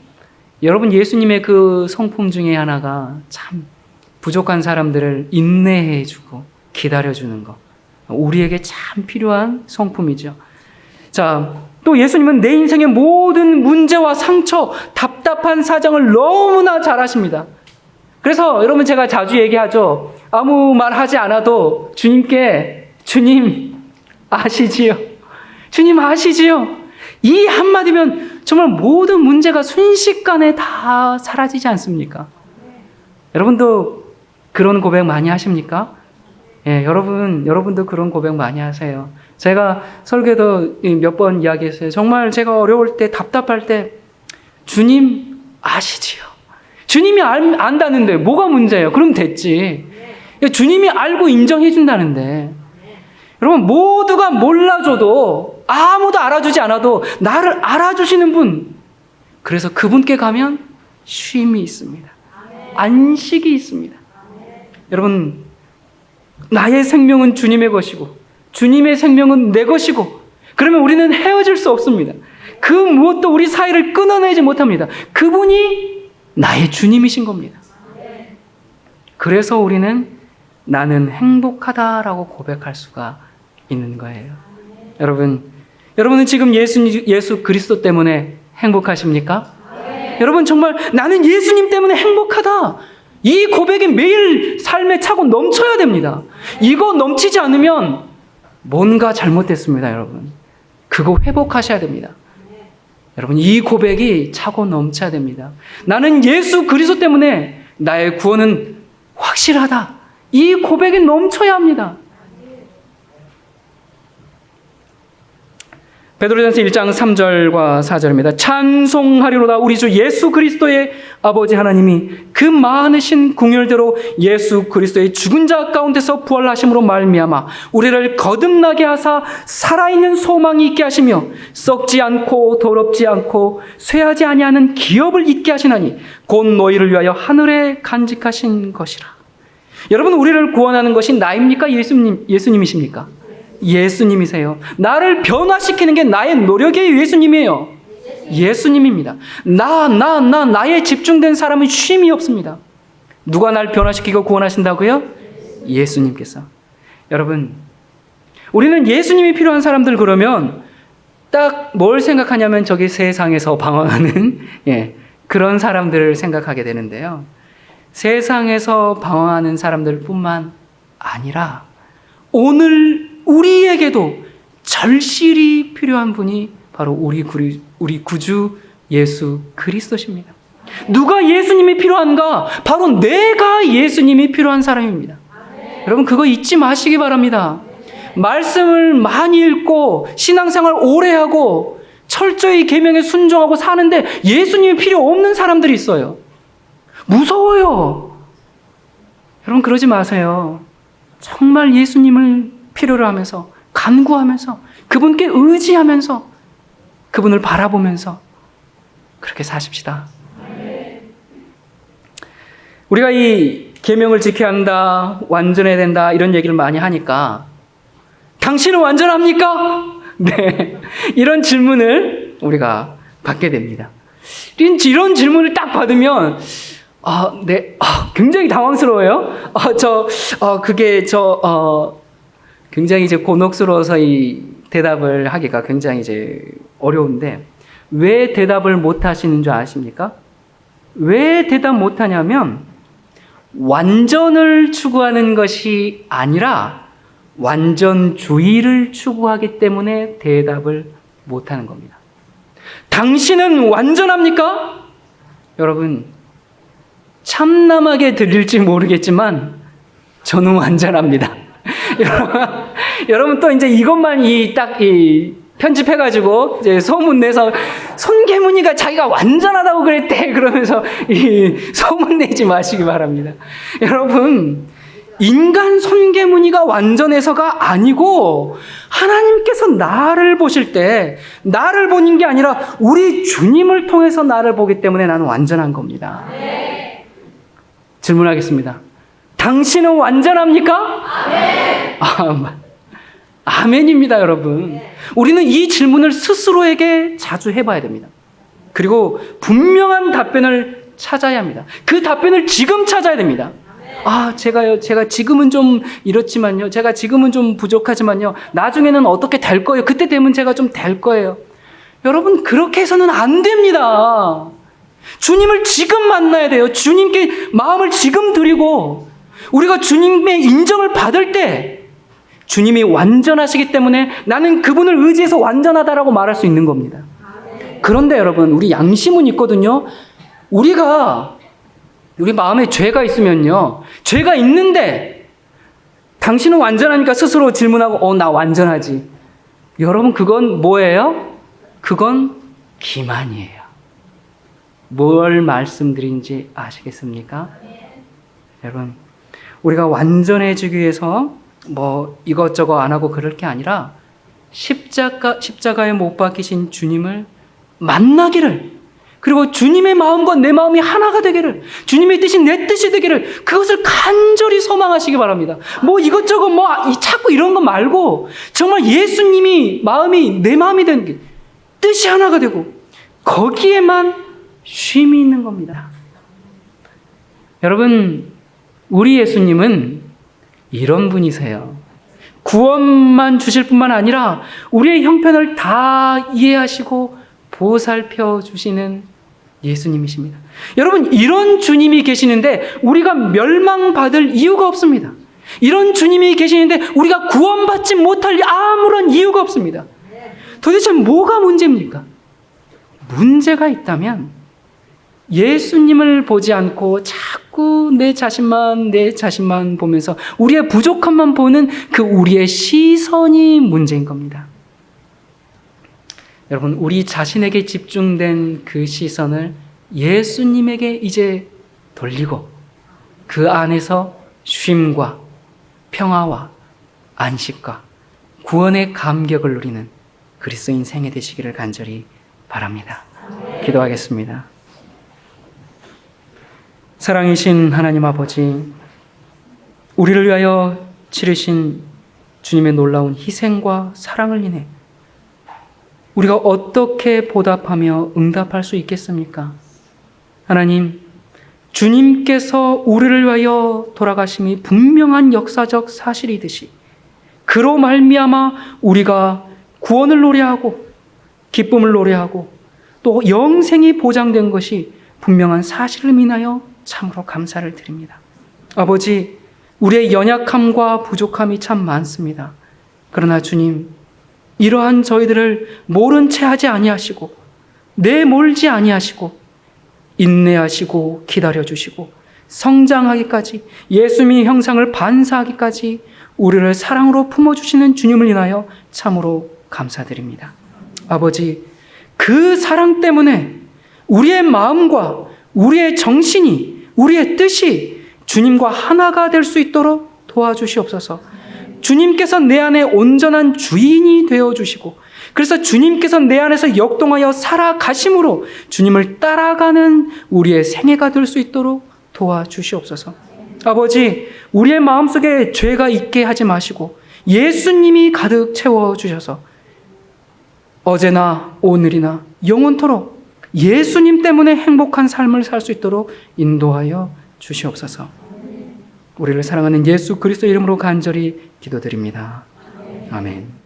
예수님의 그 성품 중에 하나가 참 부족한 사람들을 인내해 주고 기다려 주는 것. 우리에게 참 필요한 성품이죠. 자, 또 예수님은 내 인생의 모든 문제와 상처, 답답한 사정을 너무나 잘 아십니다. 그래서 여러분, 제가 자주 얘기하죠. 아무 말 하지 않아도 주님께 주님 아시지요? 주님 아시지요? 이 한마디면 정말 모든 문제가 순식간에 다 사라지지 않습니까? 여러분도 그런 고백 많이 하십니까? 예, 여러분도 그런 고백 많이 하세요. 제가 설교도 몇 번 이야기했어요. 정말 제가 어려울 때, 답답할 때, 주님 아시지요? 주님이 안다는데 뭐가 문제예요? 그럼 됐지. 주님이 알고 인정해 준다는데. 여러분, 모두가 몰라줘도, 아무도 알아주지 않아도 나를 알아주시는 분, 그래서 그분께 가면 쉼이 있습니다. 안식이 있습니다. 여러분, 나의 생명은 주님의 것이고 주님의 생명은 내 것이고, 그러면 우리는 헤어질 수 없습니다. 그 무엇도 우리 사이를 끊어내지 못합니다. 그분이 나의 주님이신 겁니다. 그래서 우리는 나는 행복하다라고 고백할 수가 있는 거예요. 여러분은 지금 예수 그리스도 때문에 행복하십니까? 여러분, 정말 나는 예수님 때문에 행복하다. 이 고백이 매일 삶에 차고 넘쳐야 됩니다. 이거 넘치지 않으면 뭔가 잘못됐습니다, 여러분. 그거 회복하셔야 됩니다. 여러분, 이 고백이 차고 넘쳐야 됩니다. 나는 예수 그리스도 때문에 나의 구원은 확실하다. 이 고백이 넘쳐야 합니다. 베드로전서 1장 3절과 4절입니다. 찬송하리로다. 우리 주 예수 그리스도의 아버지 하나님이 그 많으신 긍휼대로 예수 그리스도의 죽은 자 가운데서 부활하심으로 말미암아 우리를 거듭나게 하사 살아있는 소망이 있게 하시며 썩지 않고 더럽지 않고 쇠하지 아니하는 기업을 있게 하시나니 곧 너희를 위하여 하늘에 간직하신 것이라. 여러분, 우리를 구원하는 것이 나입니까? 예수님이십니까? 예수님이세요. 나를 변화시키는 게 나의 노력이에요. 예수님이에요. 예수님입니다. 나에 집중된 사람은 쉼이 없습니다. 누가 날 변화시키고 구원하신다고요? 예수님께서. 여러분, 우리는 예수님이 필요한 사람들 그러면 딱 뭘 생각하냐면 저기 세상에서 방황하는 그런 사람들을 생각하게 되는데요. 세상에서 방황하는 사람들뿐만 아니라 오늘 우리에게도 절실히 필요한 분이 바로 우리 구주 예수 그리스도십니다. 누가 예수님이 필요한가? 바로 내가 예수님이 필요한 사람입니다. 여러분, 그거 잊지 마시기 바랍니다. 말씀을 많이 읽고 신앙생활 오래 하고 철저히 계명에 순종하고 사는데 예수님이 필요 없는 사람들이 있어요. 무서워요. 여러분, 그러지 마세요. 정말 예수님을 필요로 하면서 간구하면서 그분께 의지하면서 그분을 바라보면서 그렇게 사십시다. 우리가 이 계명을 지켜야 한다, 완전해야 된다 이런 얘기를 많이 하니까 당신은 완전합니까? 네, 이런 질문을 우리가 받게 됩니다. 이런 질문을 딱 받으면 굉장히 당황스러워요. 굉장히 이제 곤혹스러워서 이 대답을 하기가 굉장히 이제 어려운데 왜 대답을 못 하시는 줄 아십니까? 왜 대답 못 하냐면 완전을 추구하는 것이 아니라 완전주의를 추구하기 때문에 대답을 못 하는 겁니다. 당신은 완전합니까? 여러분, 참남하게 들릴지 모르겠지만 저는 완전합니다. 여러분 또 이제 이것만 편집해가지고 이제 소문 내서 손계문이가 자기가 완전하다고 그랬대 그러면서 소문 내지 마시기 바랍니다. 여러분, 인간 손계문이가 완전해서가 아니고 하나님께서 나를 보실 때 나를 보는 게 아니라 우리 주님을 통해서 나를 보기 때문에 나는 완전한 겁니다. 질문하겠습니다. 당신은 완전합니까? 아멘입니다, 여러분. 우리는 이 질문을 스스로에게 자주 해봐야 됩니다. 그리고 분명한 답변을 찾아야 합니다. 그 답변을 지금 찾아야 됩니다. 제가 지금은 좀 이렇지만요. 제가 지금은 좀 부족하지만요. 나중에는 어떻게 될 거예요. 그때 되면 제가 좀 될 거예요. 여러분, 그렇게 해서는 안 됩니다. 주님을 지금 만나야 돼요. 주님께 마음을 지금 드리고 우리가 주님의 인정을 받을 때 주님이 완전하시기 때문에 나는 그분을 의지해서 완전하다라고 말할 수 있는 겁니다. 그런데 여러분, 우리 양심은 있거든요. 우리 마음에 죄가 있으면요. 죄가 있는데 당신은 완전하니까 스스로 질문하고 나 완전하지. 여러분, 그건 뭐예요? 그건 기만이에요. 뭘 말씀드린지 아시겠습니까? 여러분, 우리가 완전해지기 위해서 이것저것 안 하고 그럴 게 아니라 십자가에 못 박히신 주님을 만나기를, 그리고 주님의 마음과 내 마음이 하나가 되기를, 주님의 뜻이 내 뜻이 되기를, 그것을 간절히 소망하시기 바랍니다. 이것저것 자꾸 이런 거 말고 정말 예수님이 마음이 내 마음이 되는 게 뜻이 하나가 되고 거기에만 쉼이 있는 겁니다. 여러분, 우리 예수님은 이런 분이세요. 구원만 주실 뿐만 아니라 우리의 형편을 다 이해하시고 보살펴 주시는 예수님이십니다. 여러분, 이런 주님이 계시는데 우리가 멸망받을 이유가 없습니다. 이런 주님이 계시는데 우리가 구원받지 못할 아무런 이유가 없습니다. 도대체 뭐가 문제입니까? 문제가 있다면 예수님을 보지 않고 자꾸 내 자신만 보면서 우리의 부족함만 보는 그 우리의 시선이 문제인 겁니다. 여러분, 우리 자신에게 집중된 그 시선을 예수님에게 이제 돌리고 그 안에서 쉼과 평화와 안식과 구원의 감격을 누리는 그리스도인 생애 되시기를 간절히 바랍니다. 기도하겠습니다. 사랑이신 하나님 아버지, 우리를 위하여 치르신 주님의 놀라운 희생과 사랑을 인해 우리가 어떻게 보답하며 응답할 수 있겠습니까? 하나님, 주님께서 우리를 위하여 돌아가심이 분명한 역사적 사실이듯이 그로 말미암아 우리가 구원을 노래하고 기쁨을 노래하고 또 영생이 보장된 것이 분명한 사실을 인하여 참으로 감사를 드립니다. 아버지, 우리의 연약함과 부족함이 참 많습니다. 그러나 주님, 이러한 저희들을 모른 채 하지 아니하시고 내몰지 아니하시고 인내하시고 기다려주시고 성장하기까지 예수님의 형상을 반사하기까지 우리를 사랑으로 품어주시는 주님을 인하여 참으로 감사드립니다. 아버지, 그 사랑 때문에 우리의 마음과 우리의 정신이, 우리의 뜻이 주님과 하나가 될 수 있도록 도와주시옵소서. 주님께서 내 안에 온전한 주인이 되어주시고, 그래서 주님께서 내 안에서 역동하여 살아가심으로 주님을 따라가는 우리의 생애가 될 수 있도록 도와주시옵소서. 아버지, 우리의 마음속에 죄가 있게 하지 마시고 예수님이 가득 채워주셔서 어제나 오늘이나 영원토록 예수님 때문에 행복한 삶을 살 수 있도록 인도하여 주시옵소서. 우리를 사랑하는 예수 그리스도 이름으로 간절히 기도드립니다. 아멘.